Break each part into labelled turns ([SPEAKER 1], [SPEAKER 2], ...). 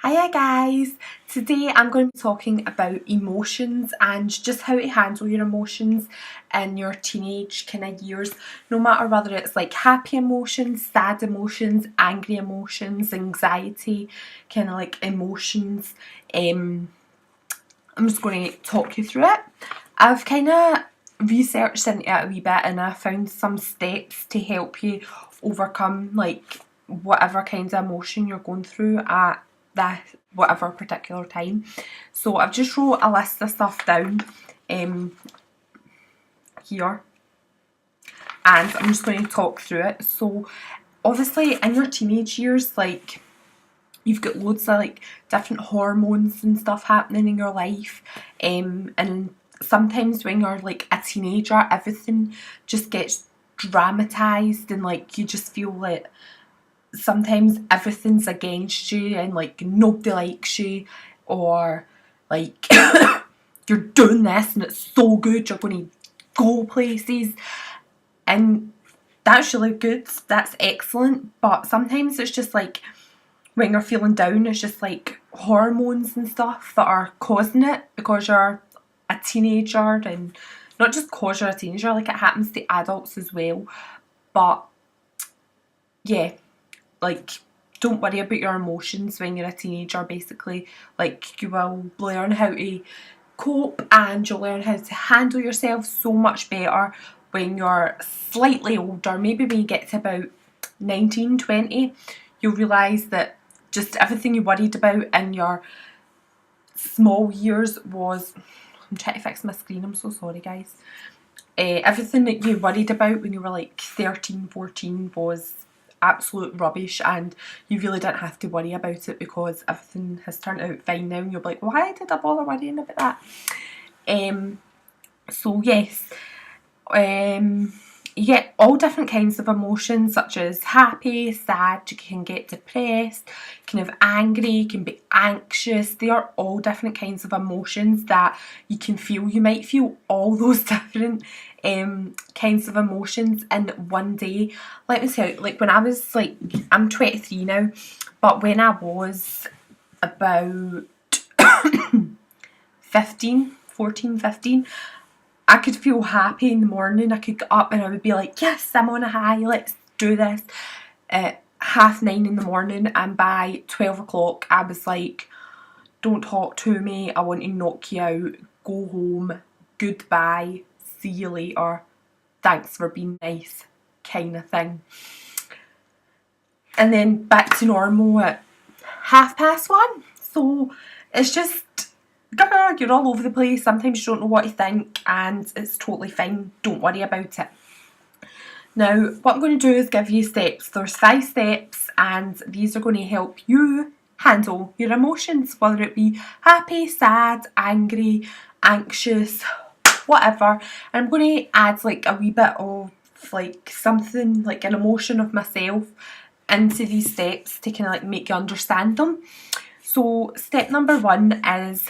[SPEAKER 1] Hiya guys! Today I'm going to be talking about emotions and just how to handle your emotions in your teenage kind of years, no matter whether it's like happy emotions, sad emotions, angry emotions, anxiety, kind of like emotions. I'm just going to talk you through it. I've kind of researched into it a wee bit and I found some steps to help you overcome like whatever kind of emotion you're going through at that whatever particular time. So I've just wrote a list of stuff down here and I'm just going to talk through it. So obviously in your teenage years, like, you've got loads of like different hormones and stuff happening in your life, and sometimes when you're like a teenager everything just gets dramatized and like you just feel like sometimes everything's against you and like nobody likes you, or like you're doing this and it's so good, you're going to go places, and that's really good, that's excellent, but sometimes it's just like when you're feeling down, it's just like hormones and stuff that are causing it because you're a teenager, and not just because you're a teenager, like it happens to adults as well. But yeah, like, don't worry about your emotions when you're a teenager, basically. Like, you will learn how to cope and you'll learn how to handle yourself so much better when you're slightly older. Maybe when you get to about 19, 20, you'll realise that just everything you worried about in your small years was... I'm trying to fix my screen, I'm so sorry guys. Everything that you worried about when you were like 13, 14 was absolute rubbish, and you really didn't have to worry about it because everything has turned out fine now, and you'll be like, why did I bother worrying about that? So yes, you get all different kinds of emotions such as happy, sad, you can get depressed, kind of angry, you can be anxious. They are all different kinds of emotions that you can feel. You might feel all those different kinds of emotions in one day. Let me tell you, like when I was like, I'm 23 now, but when I was about 15, I could feel happy in the morning. I could get up and I would be like, yes, I'm on a high, let's do this. At 9:30 in the morning, and by 12 o'clock I was like, don't talk to me, I want to knock you out, go home, goodbye, see you later, thanks for being nice, kind of thing. And then back to normal at 1:30. So it's just, you're all over the place, sometimes you don't know what to think, and it's totally fine, don't worry about it. Now, what I'm going to do is give you steps. There's 5 steps, and these are going to help you handle your emotions, whether it be happy, sad, angry, anxious, whatever. And I'm going to add like a wee bit of like something, like an emotion of myself into these steps to kind of like make you understand them. So step number 1 is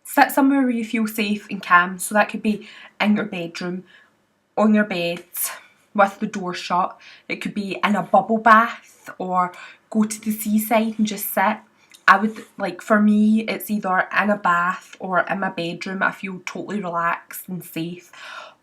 [SPEAKER 1] sit somewhere where you feel safe and calm. So that could be in your bedroom, on your bed, with the door shut. It could be in a bubble bath, or go to the seaside and just sit. I would, like, for me, it's either in a bath or in my bedroom. I feel totally relaxed and safe.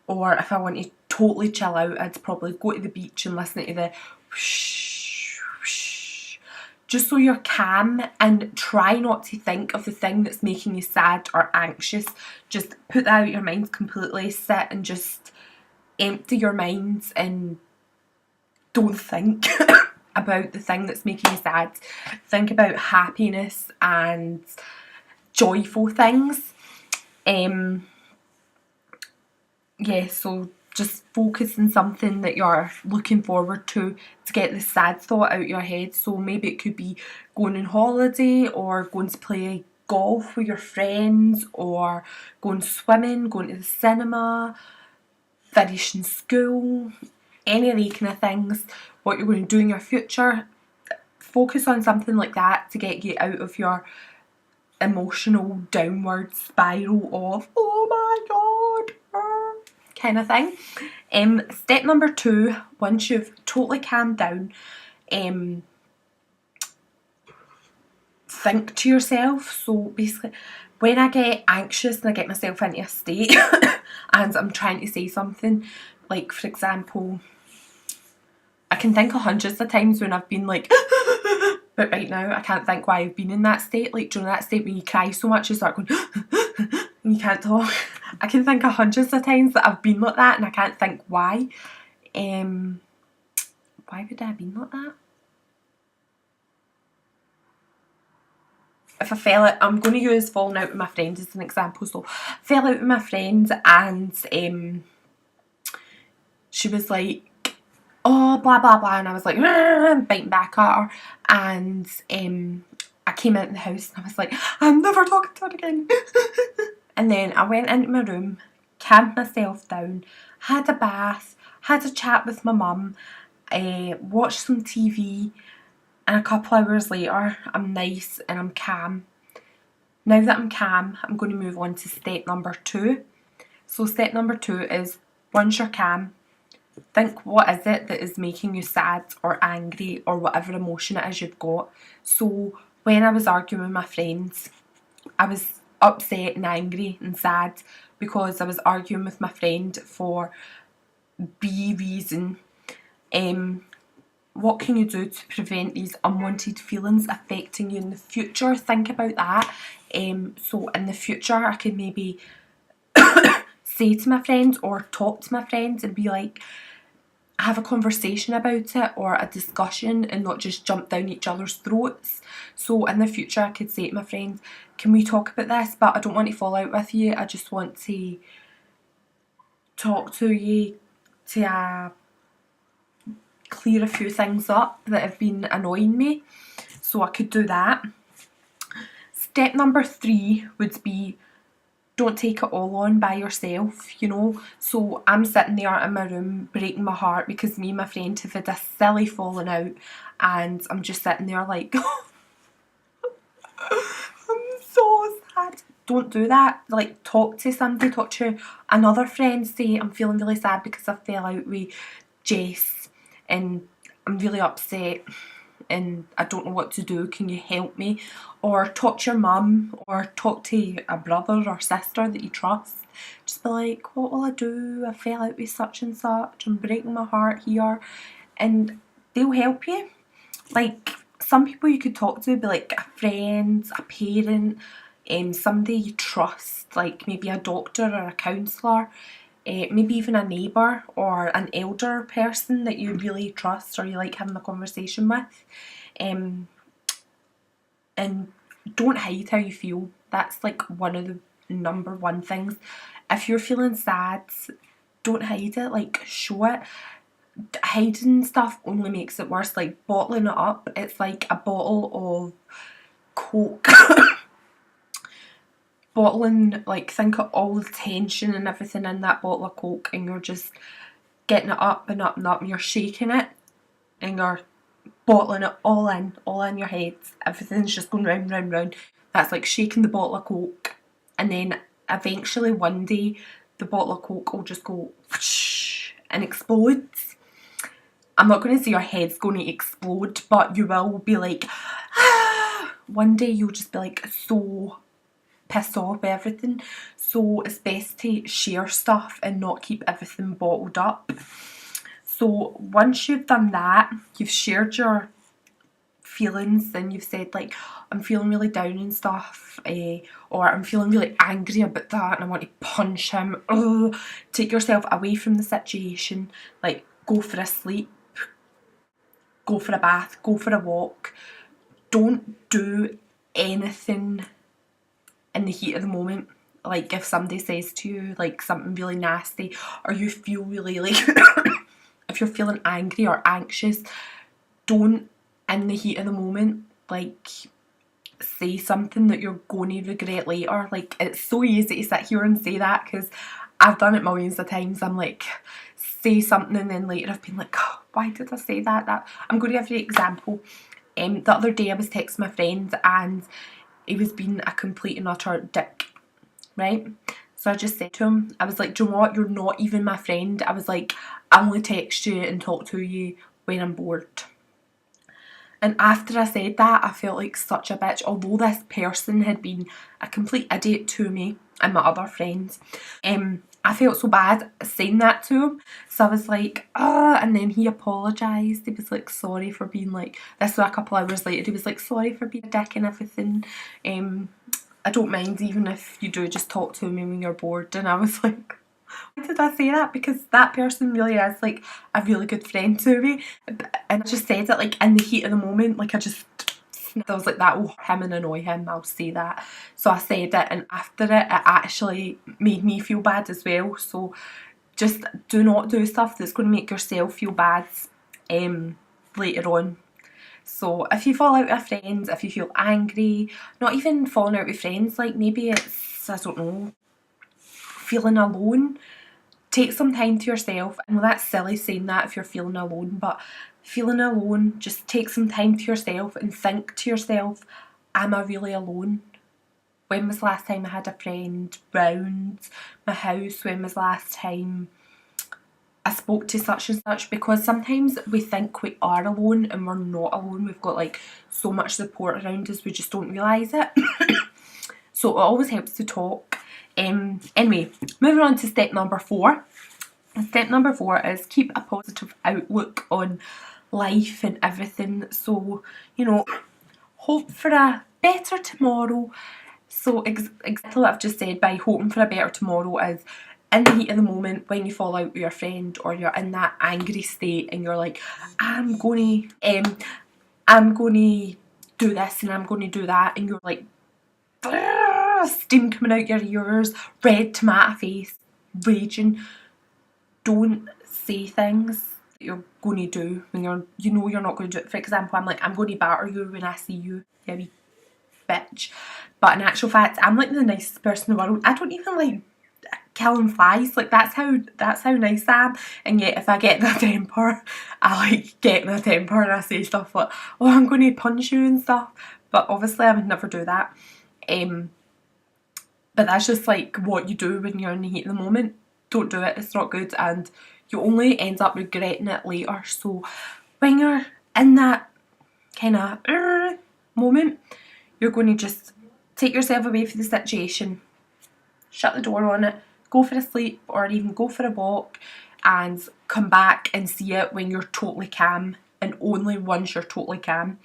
[SPEAKER 1] Or if I want to totally chill out, I'd probably go to the beach and listen to the whoosh, whoosh, just so you're calm, and try not to think of the thing that's making you sad or anxious. Just put that out of your mind completely. Sit and just empty your mind and don't think about the thing that's making you sad. Think about happiness and joyful things. Yeah, so just focus on something that you're looking forward to get the sad thought out of your head. So maybe it could be going on holiday, or going to play golf with your friends, or going swimming, going to the cinema, finishing school, any of these kind of things, what you're going to do in your future. Focus on something like that to get you out of your emotional downward spiral of, oh my god, kind of thing. Step number 2, once you've totally calmed down, think to yourself. So basically, when I get anxious and I get myself into a state and I'm trying to say something, like for example, I can think of hundreds of times when I've been like but right now I can't think why I've been in that state. Like during that state when you cry so much you start going and you can't talk. I can think of hundreds of times that I've been like that and I can't think why. Why would I have been like that? If I fell out, I'm going to use falling out with my friends as an example. So I fell out with my friend and she was like, oh, blah, blah, blah. And I was like, biting back at her. And I came out in the house and I was like, I'm never talking to her again. And then I went into my room, calmed myself down, had a bath, had a chat with my mum, watched some TV. And a couple hours later, I'm nice and I'm calm. Now that I'm calm, I'm going to move on to step number 2. So step number 2 is, once you're calm, think what is it that is making you sad or angry or whatever emotion it is you've got. So when I was arguing with my friends, I was upset and angry and sad because I was arguing with my friend for B reason. What can you do to prevent these unwanted feelings affecting you in the future? Think about that. So in the future I can maybe say to my friends or talk to my friends and be like, have a conversation about it or a discussion and not just jump down each other's throats. So in the future I could say to my friends, can we talk about this, but I don't want to fall out with you, I just want to talk to you to clear a few things up that have been annoying me. So I could do that. Step number 3 would be, don't take it all on by yourself, you know. So I'm sitting there in my room breaking my heart because me and my friend have had a silly falling out and I'm just sitting there like I'm so sad. Don't do that. Like, talk to somebody, talk to another friend, say I'm feeling really sad because I fell out with Jess and I'm really upset and I don't know what to do, can you help me? Or talk to your mum or talk to a brother or sister that you trust. Just be like, what will I do? I fell out with such and such, I'm breaking my heart here, and they'll help you. Like, some people you could talk to would be like a friend, a parent, somebody you trust, like maybe a doctor or a counsellor. Maybe even a neighbour or an elder person that you really trust or you like having a conversation with. And don't hide how you feel. That's like one of the number one things. If you're feeling sad, don't hide it, like show it. Hiding stuff only makes it worse. Like bottling it up, it's like a bottle of Coke. Bottling, like, think of all the tension and everything in that bottle of Coke and you're just getting it up and up and up and you're shaking it and you're bottling it all in your head. Everything's just going round, round, round. That's like shaking the bottle of Coke, and then eventually one day the bottle of Coke will just go whoosh and explodes. I'm not going to say your head's going to explode, but you will be like, ah! One day you'll just be like so pissed off with everything. So it's best to share stuff and not keep everything bottled up. So once you've done that, you've shared your feelings and you've said like, I'm feeling really down and stuff, or I'm feeling really angry about that and I want to punch him. Ugh. Take yourself away from the situation, like go for a sleep, go for a bath, go for a walk. Don't do anything in the heat of the moment. Like if somebody says to you like something really nasty or you feel really like if you're feeling angry or anxious, don't in the heat of the moment like say something that you're going to regret later. Like it's so easy to sit here and say that because I've done it millions of times. I'm like say something and then later I've been like, oh, why did I say that? I'm going to give you an example. The other day I was texting my friend and he was being a complete and utter dick, right? So I just said to him, I was like, do you know what, you're not even my friend. I was like, I only text you and talk to you when I'm bored. And after I said that, I felt like such a bitch, although this person had been a complete idiot to me and my other friends. I felt so bad saying that to him, so I was like, and then he apologised. He was like, sorry for being like, this was a couple hours later, he was like, sorry for being a dick and everything. I don't mind even if you do just talk to me when you're bored. And I was like, why did I say that? Because that person really is like a really good friend to me. And I just said it like in the heat of the moment, like I was like, that will him and annoy him, I'll say that. So I said it, and after it actually made me feel bad as well. So just do not do stuff that's going to make yourself feel bad later on. So if you fall out with friends, if you feel angry, not even falling out with friends, like maybe it's, I don't know, feeling alone, take some time to yourself. I know that's silly saying that if you're feeling alone, but feeling alone, just take some time to yourself and think to yourself, am I really alone? When was the last time I had a friend round my house? When was the last time I spoke to such and such? Because sometimes we think we are alone and we're not alone. We've got like so much support around us, we just don't realise it. So it always helps to talk. Anyway, moving on to step number 4. Step number 4 is keep a positive outlook on life and everything. So, you know, hope for a better tomorrow. So exactly what I've just said by hoping for a better tomorrow is in the heat of the moment when you fall out with your friend or you're in that angry state and you're like, I'm gonna do this and I'm gonna do that, and you're like steam coming out your ears, red tomato face, raging. Don't say things that you're going to do when you know you're not going to do it. For example, I'm like, I'm going to batter you when I see you, you wee bitch. But in actual fact, I'm like the nicest person in the world. I don't even like killing flies. Like that's how nice I am. And yet if I get in a temper, I like get in a temper and I say stuff like, oh, I'm going to punch you and stuff. But obviously I would never do that. But that's just like what you do when you're in the heat of the moment. Don't do it, it's not good, and you only end up regretting it later. So when you're in that kind of moment, you're going to just take yourself away from the situation, shut the door on it, go for a sleep or even go for a walk, and come back and see it when you're totally calm, and only once you're totally calm.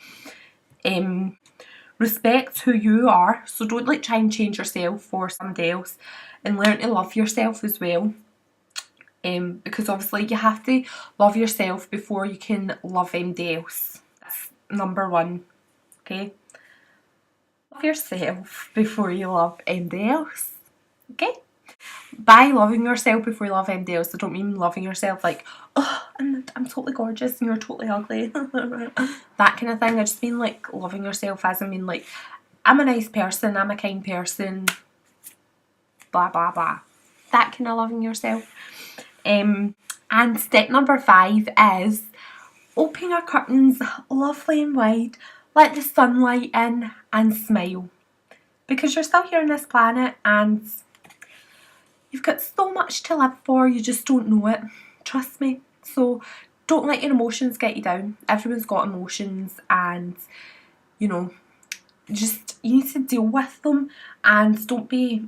[SPEAKER 1] Respect who you are, so don't like try and change yourself for somebody else, and learn to love yourself as well. Because obviously you have to love yourself before you can love anybody else. That's number 1, okay? Love yourself before you love anybody else, okay? By loving yourself before you love anybody else, I don't mean loving yourself like, oh, I'm totally gorgeous and you're totally ugly, that kind of thing. I just mean like loving yourself as I mean like, I'm a nice person, I'm a kind person, blah blah blah. That kind of loving yourself. And step number 5 is open your curtains lovely and wide, let the sunlight in and smile. Because you're still here on this planet and you've got so much to live for, you just don't know it. Trust me. So don't let your emotions get you down. Everyone's got emotions, and you know, just you need to deal with them, and don't be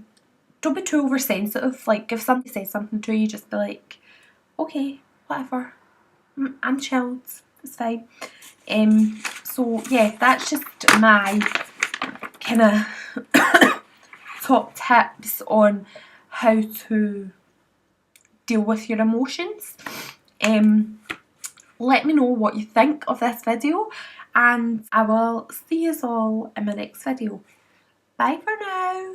[SPEAKER 1] too oversensitive. Like if somebody says something to you, just be like, okay, whatever, I'm chilled, it's fine. So yeah, that's just my kind of top tips on how to deal with your emotions. Let me know what you think of this video, and I will see you all in my next video. Bye for now.